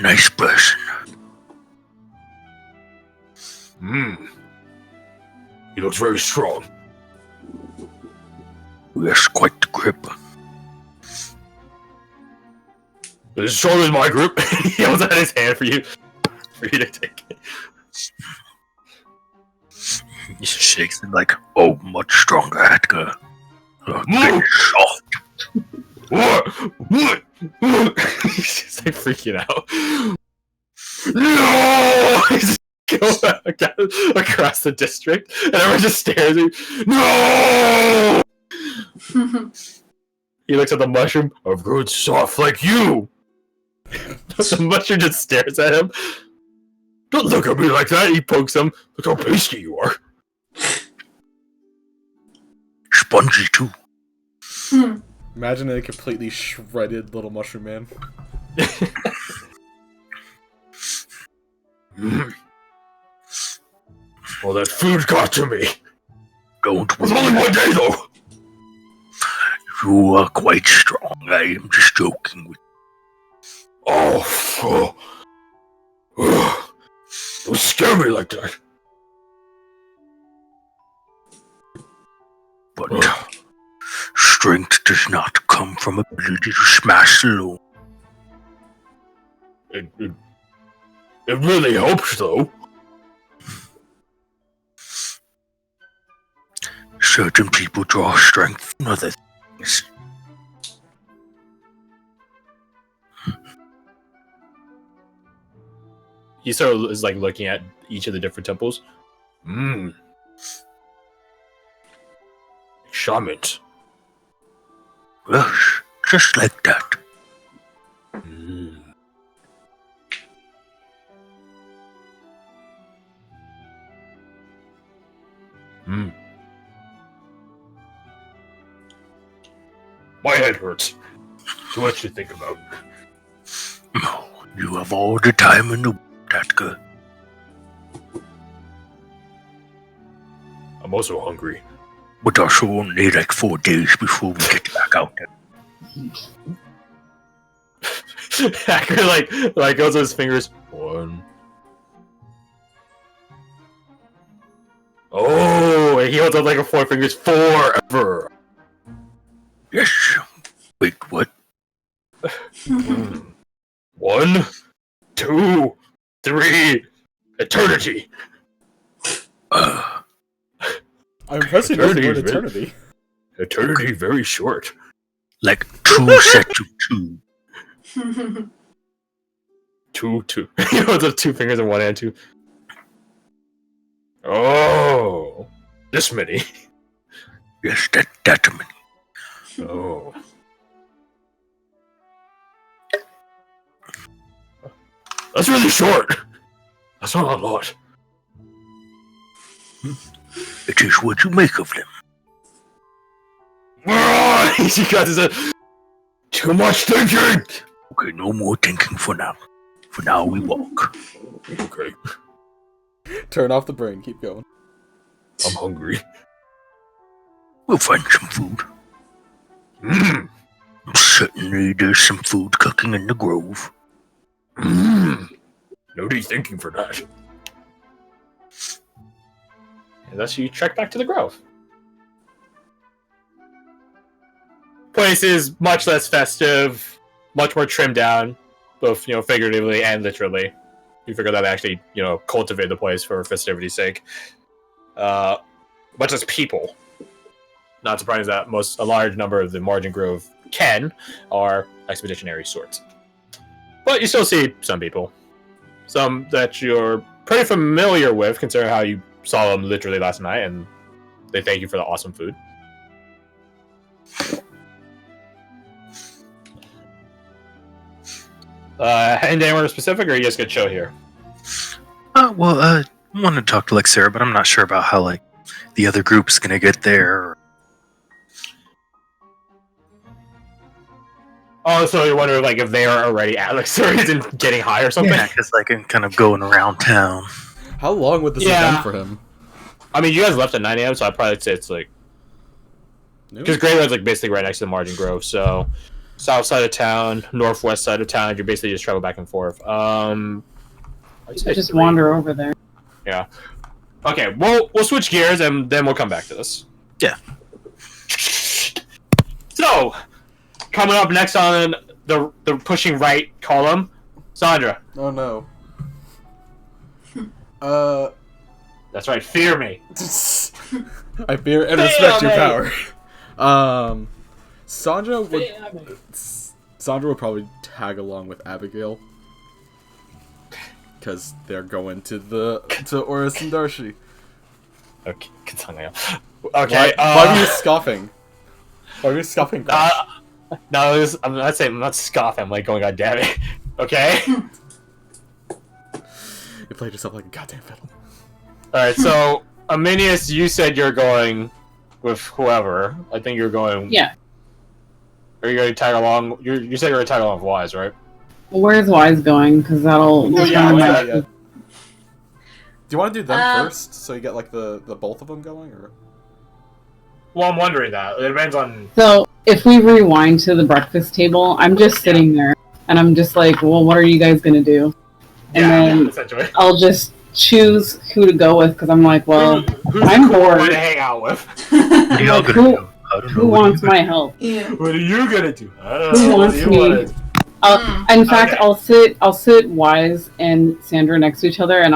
Nice person. He looks very strong. Yes, quite the grip. As strong as my group. He holds out his hand for you to take it. He shakes it like, oh, much stronger, Edgar. Very soft. What? He's just like freaking out. No! He's going across the district, and everyone just stares at him. No! He looks at the mushroom. I've grown soft like you. The mushroom just stares at him. Don't look at me like that. He pokes him. Look how pasty you are. Spongy too. Imagine a completely shredded little mushroom man. Well, that food got to me. Don't It was worry. only one day, though. You are quite strong. I am just joking with Don't scare me like that. but strength does not come from ability to smash alone. It really helps, though. Certain people draw strength from other things. He sort of is like looking at each of the different temples. Shamans. Yes, just like that. My head hurts. Too much to think about. Oh, you have all the time in the world, Edgar. I'm also hungry. But also only like 4 days before we get back out there. Hacker like goes on his fingers. 1. Oh, and he holds up like a 4 fingers forever. Yes. Wait, what? 1, 2, 3, eternity. I'm impressed he doesn't Eternity word is very- eternity. Eternity very short. Like 2 set to 2. 2. He holds up 2 fingers and 1 hand, 2. Oh, this many. Yes, that many. Oh. That's really short. That's not a lot. It is what you make of them. He got his too much thinking. Okay, no more thinking for now. For now, we walk. Okay, Turn off the brain. Keep going. I'm hungry. We'll find some food. Certainly, there's some food cooking in the grove. Nobody's thinking for that. And thus you trek back to the grove. Place is much less festive, much more trimmed down. both figuratively and literally. You figure that they actually cultivate the place for festivity's sake. But as people, not surprising that a large number of the Margin Grove Ken are expeditionary sorts. But you still see some people. Some that you're pretty familiar with, considering how you saw them literally last night, and they thank you for the awesome food. And anywhere specific, or are you just gonna chill here? I want to talk to like Sarah, but I'm not sure about how like the other group's gonna get there. Oh, so you're wondering like if they are already at Luxurious and getting high or something? Yeah, because like I'm kind of going around town. How long would this have been for him? I mean, you guys left at 9 a.m., so I'd probably say it's like... Because Graveyard's like basically right next to the Margin Grove, so... South side of town, northwest side of town, you basically just travel back and forth. Just wander over there. Yeah. Okay, we'll switch gears and then we'll come back to this. Yeah. So, coming up next on the pushing right column, Sandra. Oh no. That's right, fear me. I fear and respect your power. Sandra would probably tag along with Abigail. Because they're going to Oris and Darcy. Okay, continue. Okay, why are you scoffing? Why are you scoffing? No, I'm not saying I'm not scoffing. I'm like going, God damn it. Okay. You played yourself like a goddamn fiddle. All right, so Arminius, you said you're going with whoever. I think you're going. Yeah. Are you going to tag along? You said you're going to tag along with Wise, right? Well, where's Wise going? Because that'll. Do you want to do them first, so you get like the both of them going, or? Well, I'm wondering that. It depends on. So if we rewind to the breakfast table, I'm just sitting there, and I'm just like, well, what are you guys gonna do? And then I'll just choose who to go with because I'm like, well, I'm bored. To hang out with. What are y'all gonna do? Who wants my help? Yeah. What are you gonna do? I don't Who know. wants me? In fact, Okay. I'll sit Wise and Sandra next to each other, and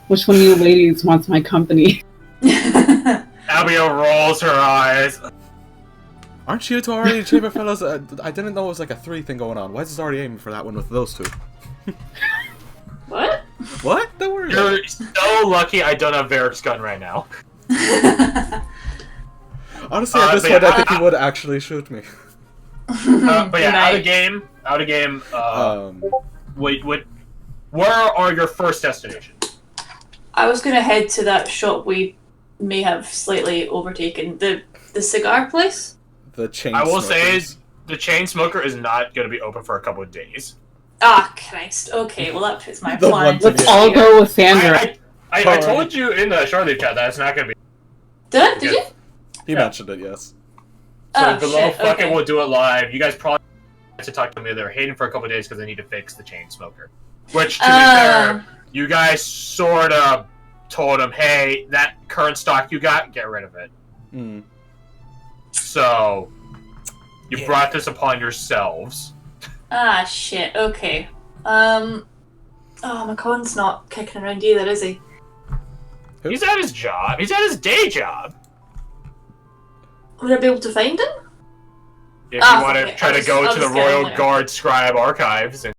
which one of you ladies wants my company? Abigail rolls her eyes. Aren't you two already achievement fellows? I didn't know it was like a 3 thing going on. Wise is already aiming for that one with those two. What? What? Don't worry. You're so lucky I don't have Varric's gun right now. Honestly, at this point, I think he would actually shoot me. But yeah, out of game. Wait, where are your first destinations? I was gonna head to that shop we may have slightly overtaken. The cigar place? The chain I will smokers. say the chain smoker is not going to be open for a couple of days. Ah, Christ. Okay, well that fits my The plan. one Let's all go with Sandra. I told you in the Charlotte chat that it's not going to be. Did you? He mentioned it, yes. So Oh, below, shit, fucking okay. we'll do it live. You guys probably have to talk to me. They're hating for a couple of days because they need to fix the chain smoker. Which, to be fair, you guys sort of told them, hey, that current stock you got, get rid of it. Mm. So, you brought this upon yourselves. Ah, shit. Okay. Oh, McConn's not kicking around either, is he? He's at his job. He's at his day job. Would I be able to find him? If you want to try to go to the Royal Guard Scribe Archives and